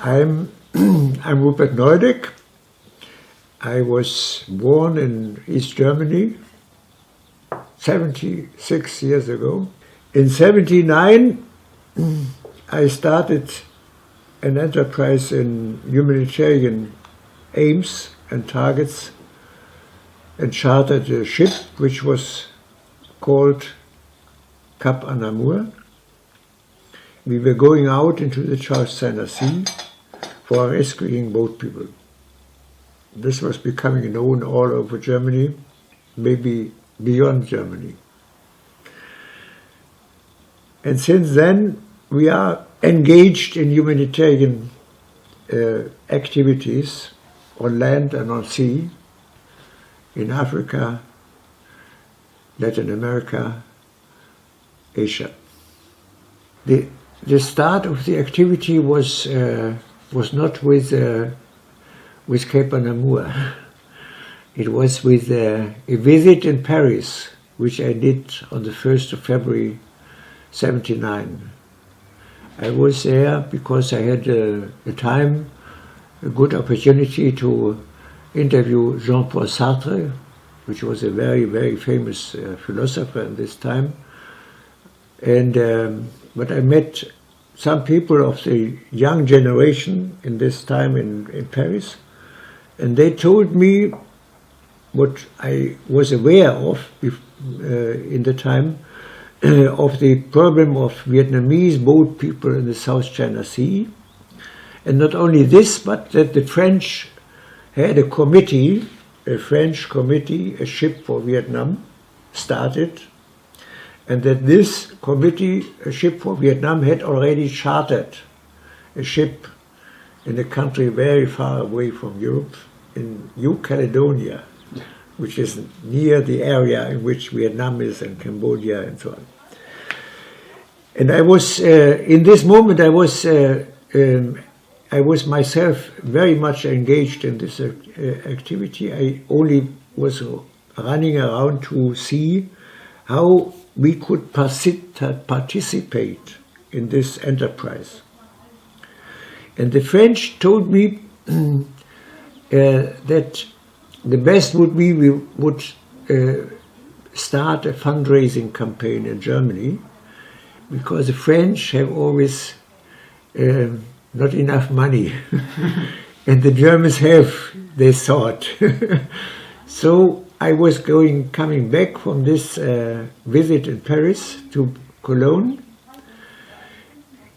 I'm Rupert Neudeck. I was born in East Germany 76 years ago. In 79, I started an enterprise in humanitarian aims and targets and chartered a ship which was called Cap Anamur. We were going out into the South China Sea for rescuing boat people. This was becoming known all over Germany, maybe beyond Germany. And since then, we are engaged in humanitarian activities on land and on sea, in Africa, Latin America, Asia. The start of the activity was not with Cap Anamur. It was with a visit in Paris, which I did on the 1st of February 79. I was there because I had a good opportunity to interview Jean-Paul Sartre, which was a very, very famous philosopher at this time. And but I met some people of the young generation in this time in Paris, and they told me what I was aware of in the time of the problem of Vietnamese boat people in the South China Sea. And not only this, but that the French had a committee, a French committee, a ship for Vietnam, started, and that this committee, a ship for Vietnam, had already chartered a ship in a country very far away from Europe, in New Caledonia, which is near the area in which Vietnam is and Cambodia and so on. And I was, in this moment, I was myself very much engaged in this activity. I only was running around to see how we could participate in this enterprise. And the French told me that the best would be we would start a fundraising campaign in Germany, because the French have always not enough money, and the Germans have, they thought. So I was coming back from this visit in Paris to Cologne,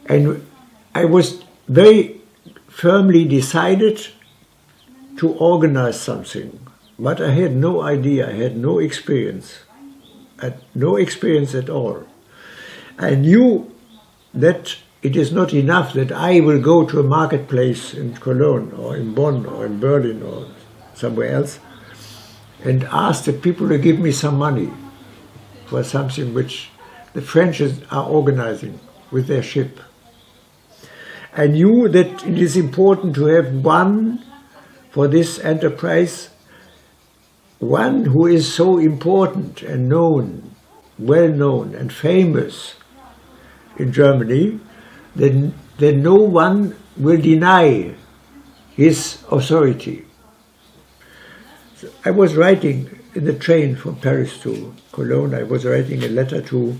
and I was very firmly decided to organize something, but I had no idea, I had no experience, at all. I knew that it is not enough that I will go to a marketplace in Cologne or in Bonn or in Berlin or somewhere else and ask the people to give me some money for something which the French are organizing with their ship. I knew that it is important to have one for this enterprise, one who is so important and known, well known and famous in Germany, that no one will deny his authority. So I was writing in the train from Paris to Cologne, I was writing a letter to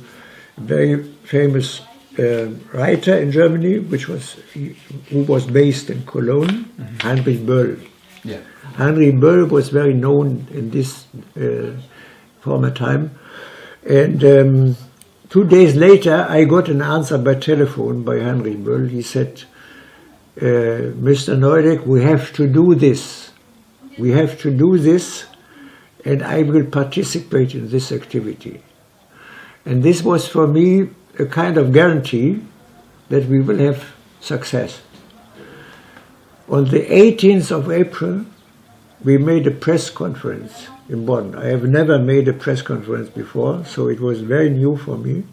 a very famous writer in Germany, who was based in Cologne, Heinrich Böll. Yeah. Heinrich Böll was very known in this former time. And 2 days later, I got an answer by telephone by Heinrich Böll. He said, Mr. Neudeck, we have to do this. We have to do this, and I will participate in this activity. And this was for me a kind of guarantee that we will have success. On the 18th of April, we made a press conference in Bonn. I have never made a press conference before, so it was very new for me.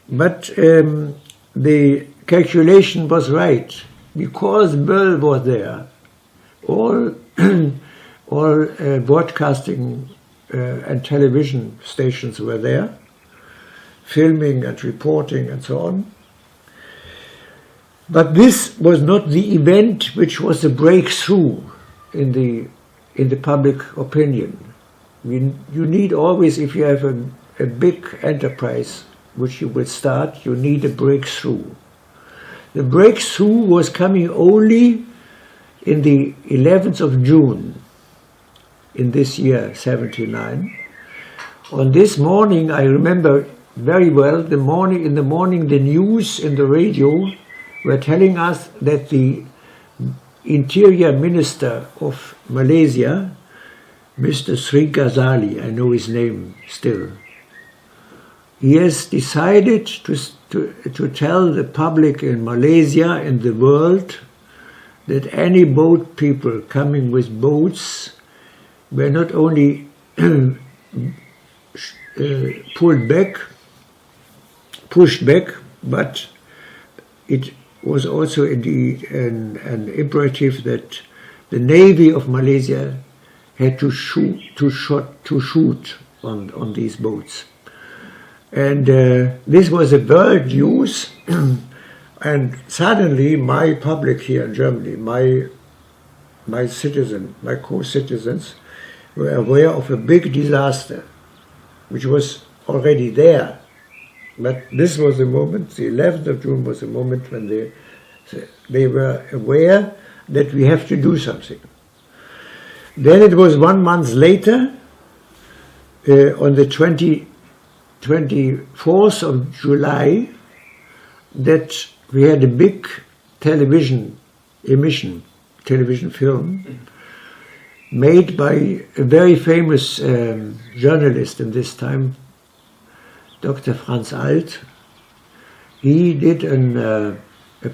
But the calculation was right, because Böll was there. All broadcasting and television stations were there, filming and reporting and so on. But this was not the event which was a breakthrough in the public opinion. You need always, if you have a big enterprise which you will start, you need a breakthrough. The breakthrough was coming only in the 11th of June in this year, 79. On this morning, I remember very well, in the morning, the news in the radio were telling us that the Interior Minister of Malaysia, Mr. Sri Ghazali, I know his name still, he has decided to tell the public in Malaysia and the world that any boat people coming with boats were not only pushed back, but it was also indeed an imperative that the Navy of Malaysia had to shoot on these boats. And this was a world news, and suddenly my public here in Germany, my co-citizens, were aware of a big disaster, which was already there. But this was the moment, the 11th of June was the moment when they were aware that we have to do something. Then it was 1 month later, on the 24th of July, that we had a big television film, made by a very famous journalist in this time, Dr. Franz Alt. He did a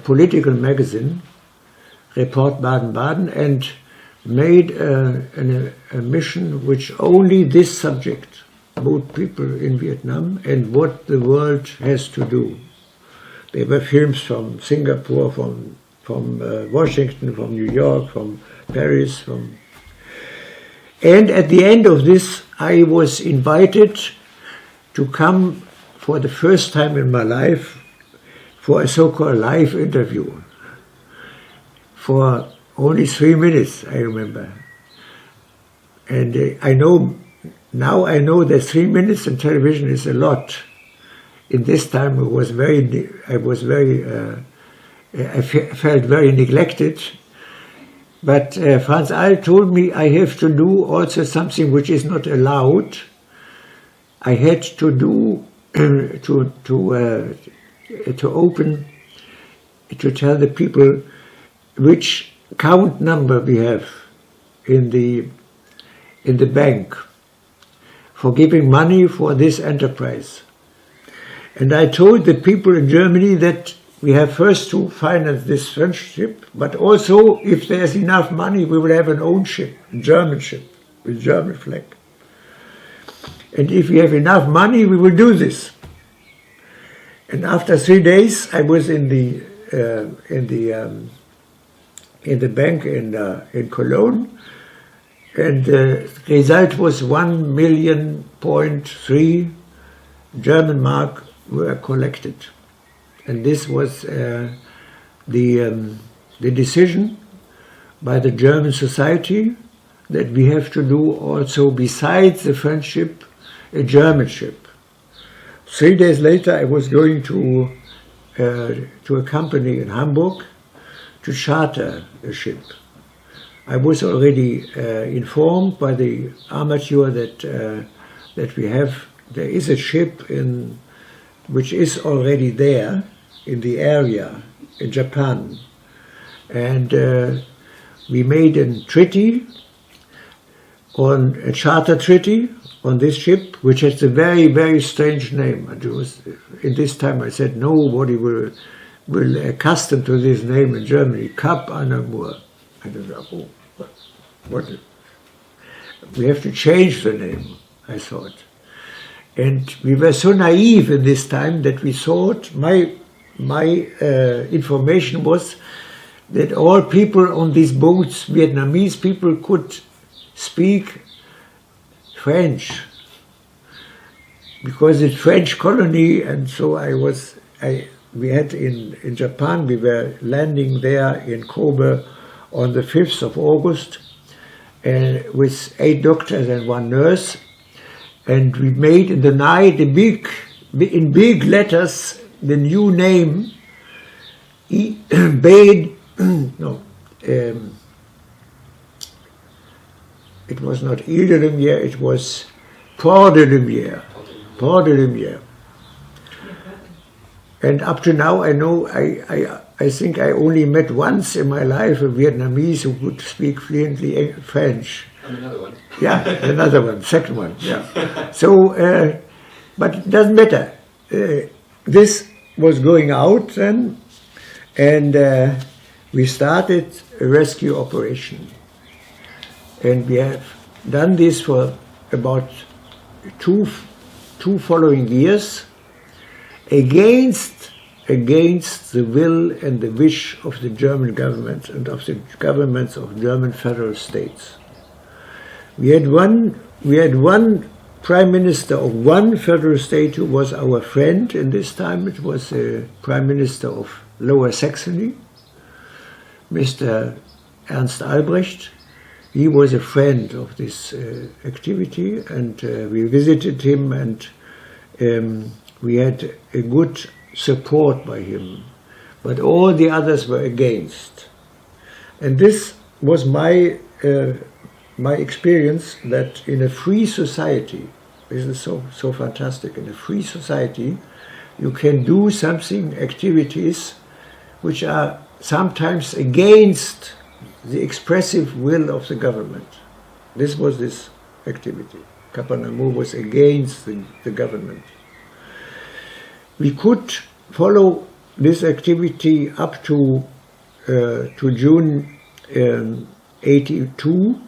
political magazine, Report Baden-Baden, and made a mission which only this subject, both people in Vietnam and what the world has to do. There were films from Singapore, from Washington, from New York, from Paris, and at the end of this, I was invited to come for the first time in my life for a so-called live interview for only 3 minutes, I remember. And now I know that 3 minutes in television is a lot. In this time I felt very neglected. But Franz Alt told me I have to do also something which is not allowed. I had to do to tell the people which account number we have in the bank for giving money for this enterprise. And I told the people in Germany that we have first to finance this French ship, but also if there's enough money, we will have an own ship, a German ship, with German flag. And if we have enough money, we will do this. And after 3 days, I was in the bank in Cologne, and the result was 1.3 million German mark were collected. And this was the decision by the German society that we have to do also, besides the French ship, a German ship. 3 days later, I was going to a company in Hamburg to charter a ship. I was already informed by the armature that there is a ship which is already there in the area in Japan, and we made a charter treaty on this ship, which has a very, very strange name. And in this time I said nobody will accustom to this name in Germany, Cap Anamur. I don't know, what we have to change the name, I thought. And we were so naive in this time that we thought, my information was that all people on these boats, Vietnamese people, could speak French, because it's French colony, and so we had in Japan, we were landing there in Kobe on the 5th of August with 8 doctors and 1 nurse, and we made in the night in big letters the new name, it was not Ile de Lumière, it was Port de Lumière. Port de Lumière. And up to now, I know, I think I only met once in my life a Vietnamese who could speak fluently French. And another one. Yeah, another one, second one, yeah. So, but it doesn't matter. This was going out then, and we started a rescue operation. And we have done this for about two following years against the will and the wish of the German government and of the governments of German federal states. We had one prime minister of one federal state who was our friend in this time. It was the prime minister of Lower Saxony, Mr. Ernst Albrecht. He was a friend of this activity, and we visited him, and we had a good support by him. But all the others were against. And this was my experience, that in a free society, this is so fantastic, in a free society, you can do something, activities, which are sometimes against the expressive will of the government. This was this activity. Cap Anamur was against the government. We could follow this activity up to June 82,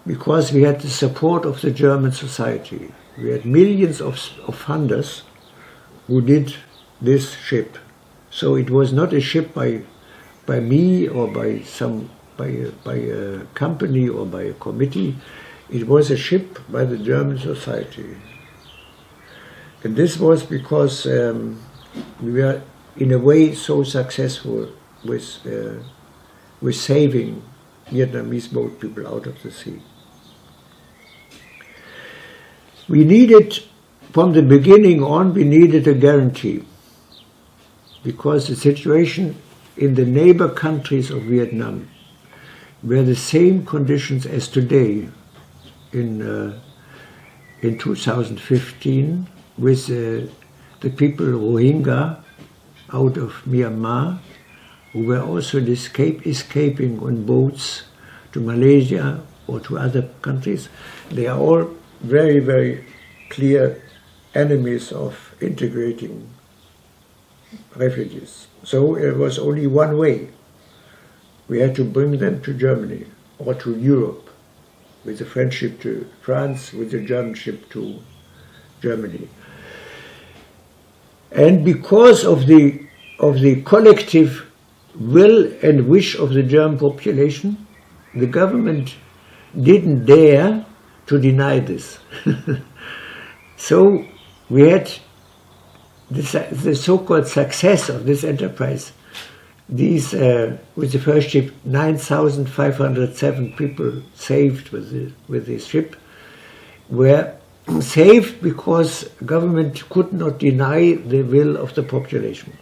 because we had the support of the German society. We had millions of funders who did this ship. So it was not a ship by me or by a company or by a committee. It was a ship by the German society. And this was because we were in a way so successful with saving Vietnamese boat people out of the sea. We needed, from the beginning on, we needed a guarantee, because the situation in the neighbor countries of Vietnam were the same conditions as today in 2015 with the people Rohingya out of Myanmar, who were also escaping on boats to Malaysia or to other countries. They are all very, very clear enemies of integrating refugees. So it was only one way. We had to bring them to Germany or to Europe, with the French ship to France, with the German ship to Germany. And because of the collective will and wish of the German population, the government didn't dare to deny this. So we had the so-called success of this enterprise. These, with the first ship, 9,507 people saved with this ship were saved because government could not deny the will of the population.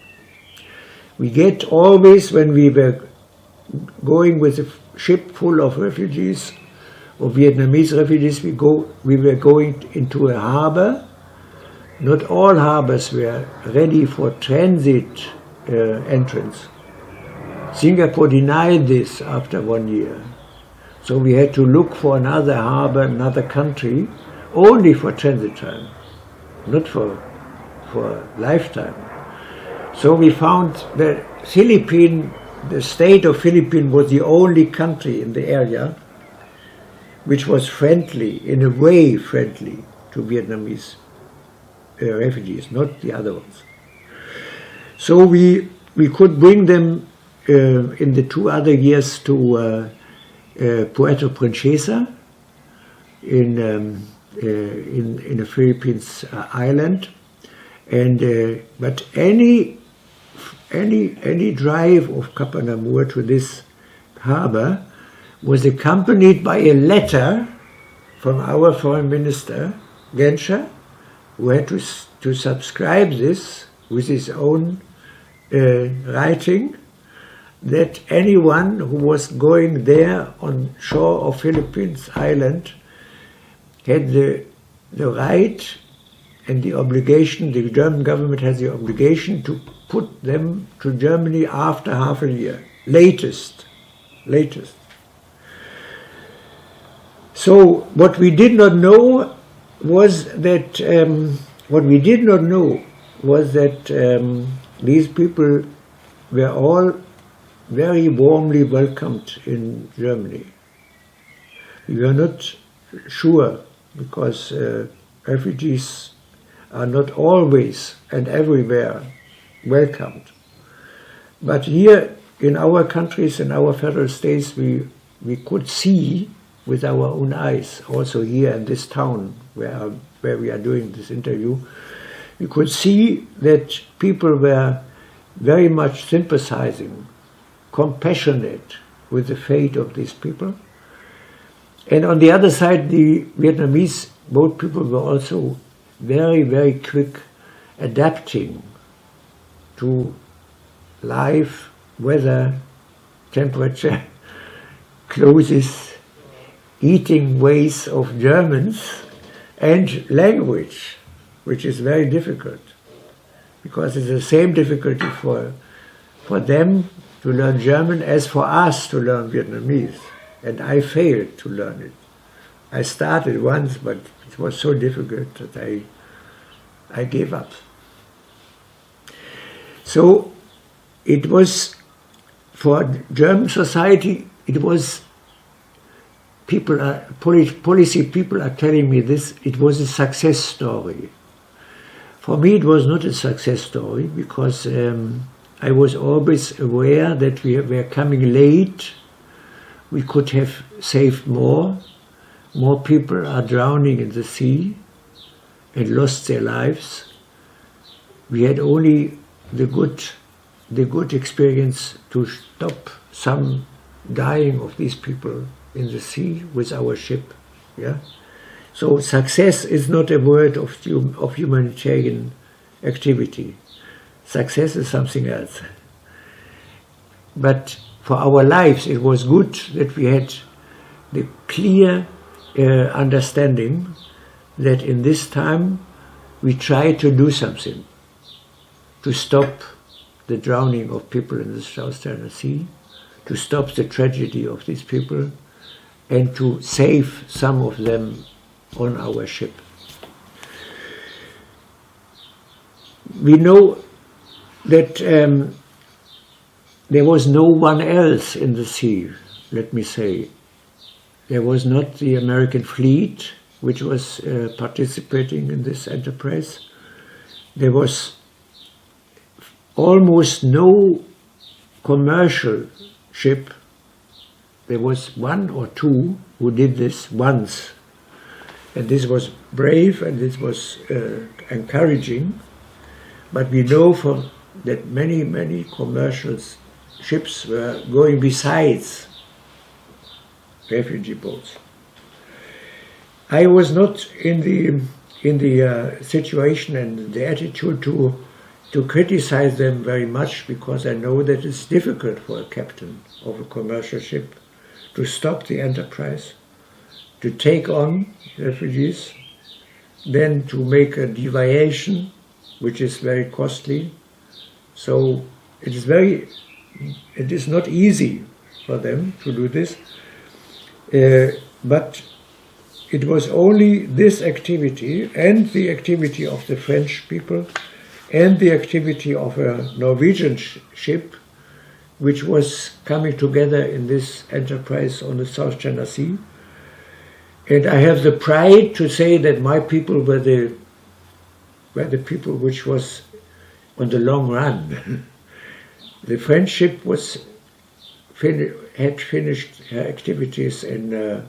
We get always, when we were going with a ship full of refugees, or Vietnamese refugees, we were going into a harbor. Not all harbors were ready for transit entrance. Singapore denied this after 1 year. So we had to look for another harbor, another country, only for transit time, not for lifetime. So we found that the state of Philippines was the only country in the area which was friendly, in a way friendly, to Vietnamese refugees, not the other ones. So we could bring them in the 2 other years to Puerto Princesa in a Philippines island, and but any any drive of Cap Anamur to this harbor was accompanied by a letter from our foreign minister, Genscher, who had to subscribe this with his own writing, that anyone who was going there on shore of Philippines Island had the right and the obligation, the German government has the obligation to put them to Germany after half a year, latest. So what we did not know was that these people were all very warmly welcomed in Germany. We were not sure, because refugees are not always and everywhere welcomed. But here in our countries, in our federal states, we could see with our own eyes, also here in this town where we are doing this interview, we could see that people were very much sympathizing, compassionate with the fate of these people. And on the other side, the Vietnamese boat people were also very, very quick adapting to life, weather, temperature, clothes, eating ways of Germans, and language, which is very difficult, because it's the same difficulty for them to learn German as for us to learn Vietnamese. And I failed to learn it. I started once, but it was so difficult that I gave up. So it was, for German society, it was, policy people are telling me this, it was a success story. For me it was not a success story, because I was always aware that we were coming late. We could have saved more. More people are drowning in the sea and lost their lives. We had only the good experience to stop some dying of these people in the sea with our ship. Yeah. So success is not a word of humanitarian activity. Success is something else. But for our lives, it was good that we had the clear understanding that in this time we tried to do something to stop the drowning of people in the South China Sea, to stop the tragedy of these people, and to save some of them on our ship. We know that there was no one else in the sea, let me say. There was not the American fleet, which was participating in this enterprise. There was almost no commercial ship. There was one or two who did this once. And this was brave and this was encouraging. But we know that many commercial ships were going besides refugee boats. I was not in the situation and the attitude to criticize them very much, because I know that it's difficult for a captain of a commercial ship to stop the enterprise, to take on refugees, then to make a deviation, which is very costly. So it is not easy for them to do this. But it was only this activity and the activity of the French people and the activity of a Norwegian ship which was coming together in this enterprise on the South China Sea. And I have the pride to say that my people were the people which was on the long run. The French ship had finished her activities in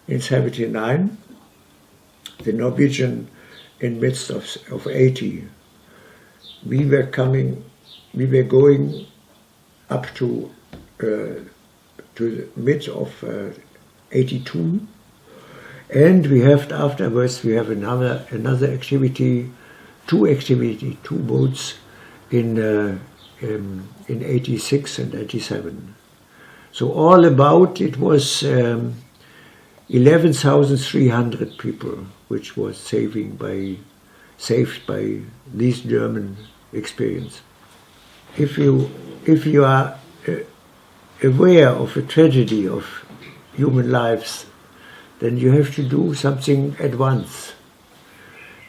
79, the Norwegian in midst of 80. We were coming we were going up to the mid of 82, and we have afterwards we have another activity, two boats in 86 and 87. So all about it was 11,300 people, which was saved by this German experience. If you are aware of a tragedy of human lives, then you have to do something at once.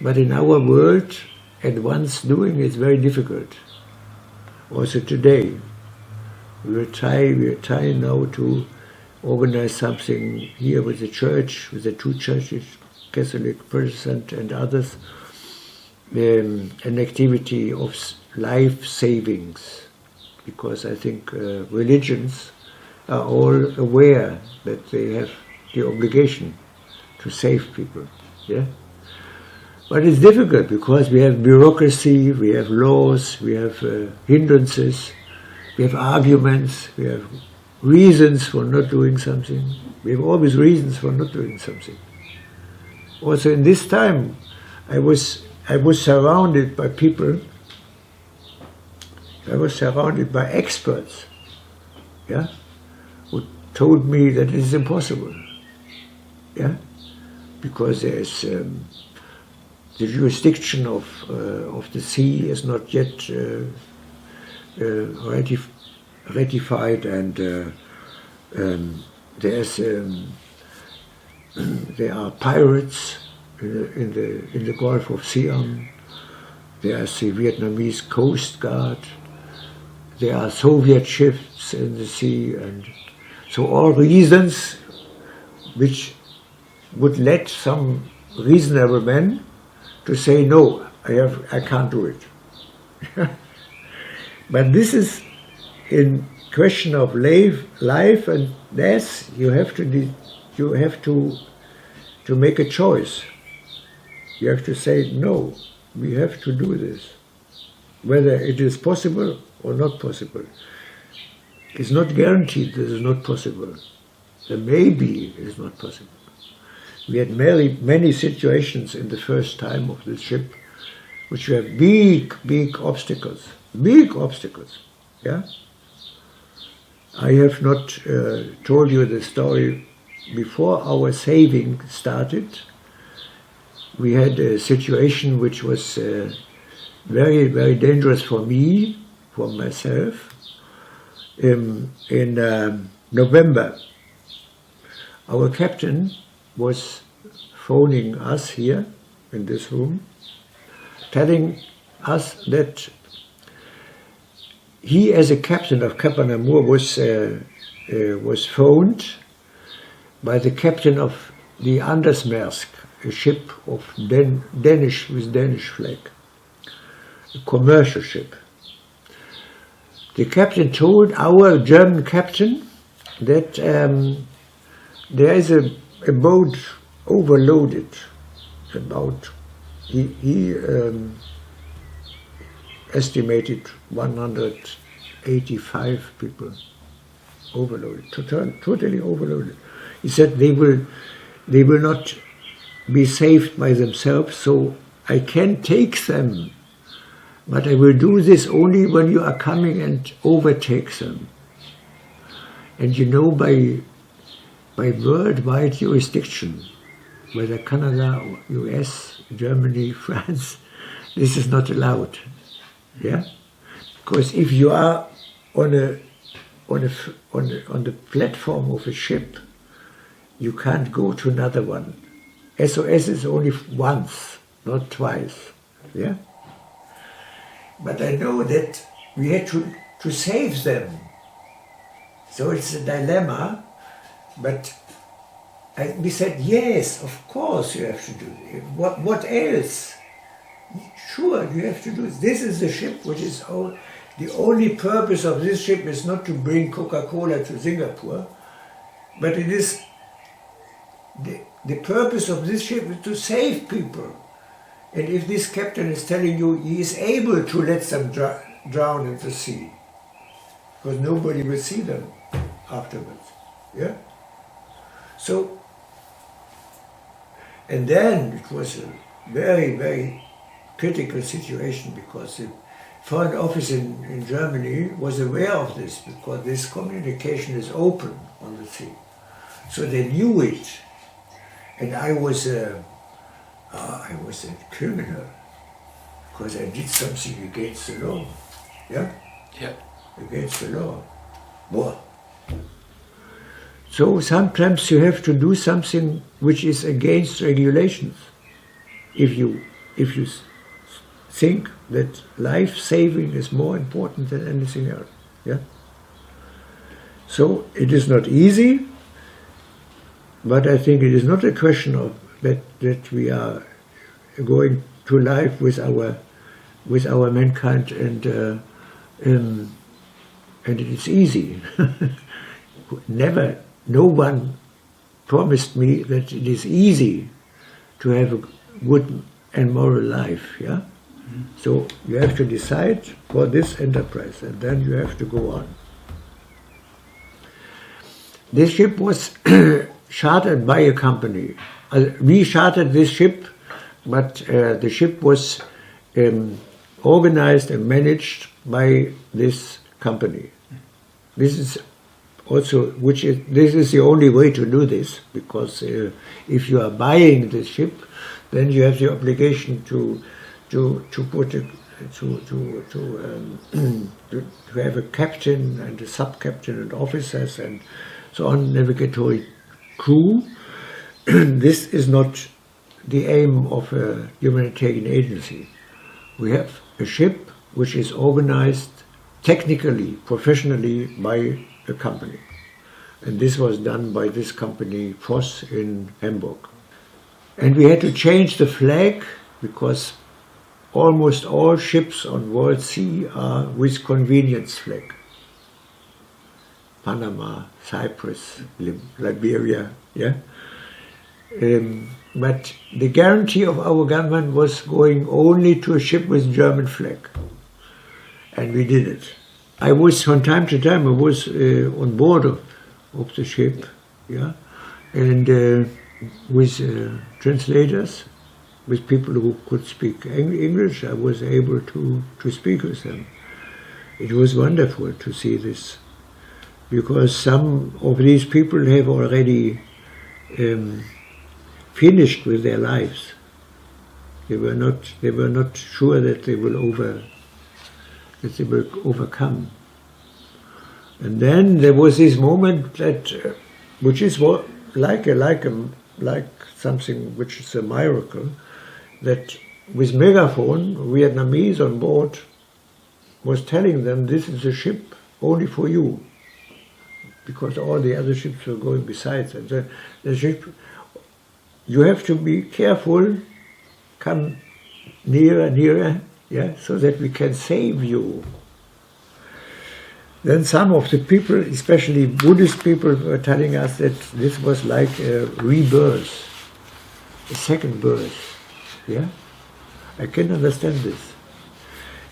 But in our world, at once doing is very difficult. Also today, we are trying now to organize something here with the church, with the two churches, Catholic, Protestant and others, an activity of life savings, because I think religions are all aware that they have the obligation to save people. Yeah, but it's difficult because we have bureaucracy, we have laws, we have hindrances, we have arguments, we have reasons for not doing something. We have always reasons for not doing something. Also in this time, I was surrounded by people. I was surrounded by experts, yeah, who told me that it is impossible, yeah, because there is the jurisdiction of the sea is not yet ratified, and there are pirates in the Gulf of Siam. There is the Vietnamese Coast Guard. There are Soviet ships in the sea, and so all reasons which would let some reasonable men to say no, I can't do it. But this is in question of life and death. You have to make a choice. You have to say no. We have to do this, whether it is possible or not possible. It's not guaranteed that it's not possible. The maybe is not possible. We had many situations in the first time of the ship which were big obstacles. Big obstacles, yeah? I have not told you the story. Before our saving started, we had a situation which was very, very dangerous for me, for myself. In November, our captain was phoning us here in this room, telling us that he, as a captain of Cap Anamur, was phoned by the captain of the Andersmaersk, a ship of with Danish flag, a commercial ship. The captain told our German captain that there is a boat overloaded. He estimated 185 people overloaded, totally overloaded. He said they will not be saved by themselves, so I can take them, but I will do this only when you are coming and overtake them. And you know, by worldwide jurisdiction, whether Canada or US, Germany, France, this is not allowed. Yeah, because if you are on the platform of a ship, you can't go to another one. SOS is only once, not twice. Yeah, but I know that we had to save them. So it's a dilemma, but we said, yes, of course you have to do it. What else? Sure, you have to do it. This is the ship which is the only purpose of this ship is not to bring Coca-Cola to Singapore, but it is the purpose of this ship is to save people. And if this captain is telling you he is able to let them drown in the sea, because nobody will see them afterwards. Yeah. So, and then it was a very, very critical situation, because the Foreign Office in Germany was aware of this, because this communication is open on the sea. So they knew it, and I was a criminal, because I did something against the law. Yeah? Yeah. Against the law. Well, so sometimes you have to do something which is against regulations. If you think that life saving is more important than anything else. Yeah. So it is not easy, but I think it is not a question of that we are going to life with our mankind and it is easy. Never. No one promised me that it is easy to have a good and moral life, yeah? Mm-hmm. So you have to decide for this enterprise, and then you have to go on. This ship was chartered by a company. We chartered this ship, but the ship was organized and managed by this company. This is also, this is the only way to do this, because if you are buying this ship, then you have the obligation to have a captain and a sub-captain and officers and so on, navigatory crew. This is not the aim of a humanitarian agency. We have a ship which is organized technically, professionally by a company. And this was done by this company, Voss, in Hamburg. And we had to change the flag, because almost all ships on world sea are with convenience flag. Panama, Cyprus, Liberia, yeah? But the guarantee of our government was going only to a ship with German flag. And we did it. I was, from time to time, on board of the ship, yeah, and with translators, with people who could speak English. I was able to speak with them. It was wonderful to see this, because some of these people have already finished with their lives. They were not sure that they will overcome. And then there was this moment that, which is like something which is a miracle, that with megaphone, Vietnamese on board was telling them, this is a ship only for you, because all the other ships were going besides. And the ship, you have to be careful, come nearer, yeah, so that we can save you. Then some of the people, especially Buddhist people, were telling us that this was like a rebirth, a second birth. Yeah, I can understand this.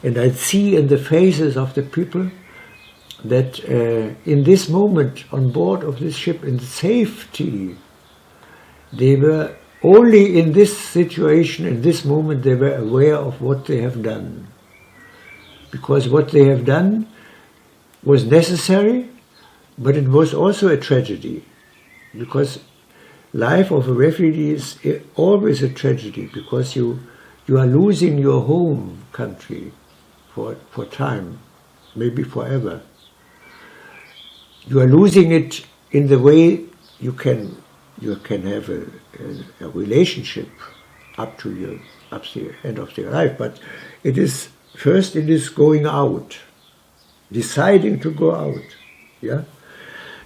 And I see in the faces of the people that in this moment on board of this ship, in safety, they were only in this situation, in this moment, they were aware of what they have done. Because what they have done was necessary, but it was also a tragedy. Because life of a refugee is always a tragedy, because you are losing your home country for time, maybe forever. You are losing it in the way you can have a relationship up to the end of their life, but it is going out, deciding to go out, yeah.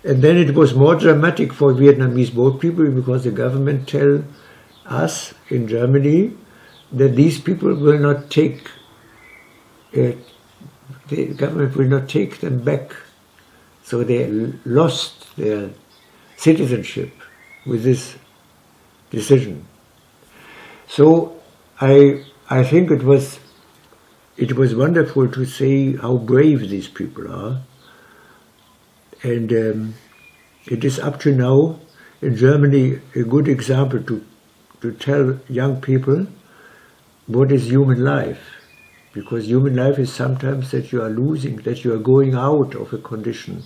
And then it was more dramatic for Vietnamese boat people, because the government tell us in Germany that these people will not take, the government will not take them back. So they lost their citizenship with this decision. So I think it was it was wonderful to see how brave these people are. And it is up to now in Germany a good example to tell young people what is human life. Because human life is sometimes that you are losing, that you are going out of a condition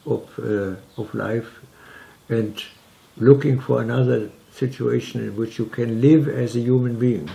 of life and looking for another situation in which you can live as a human being.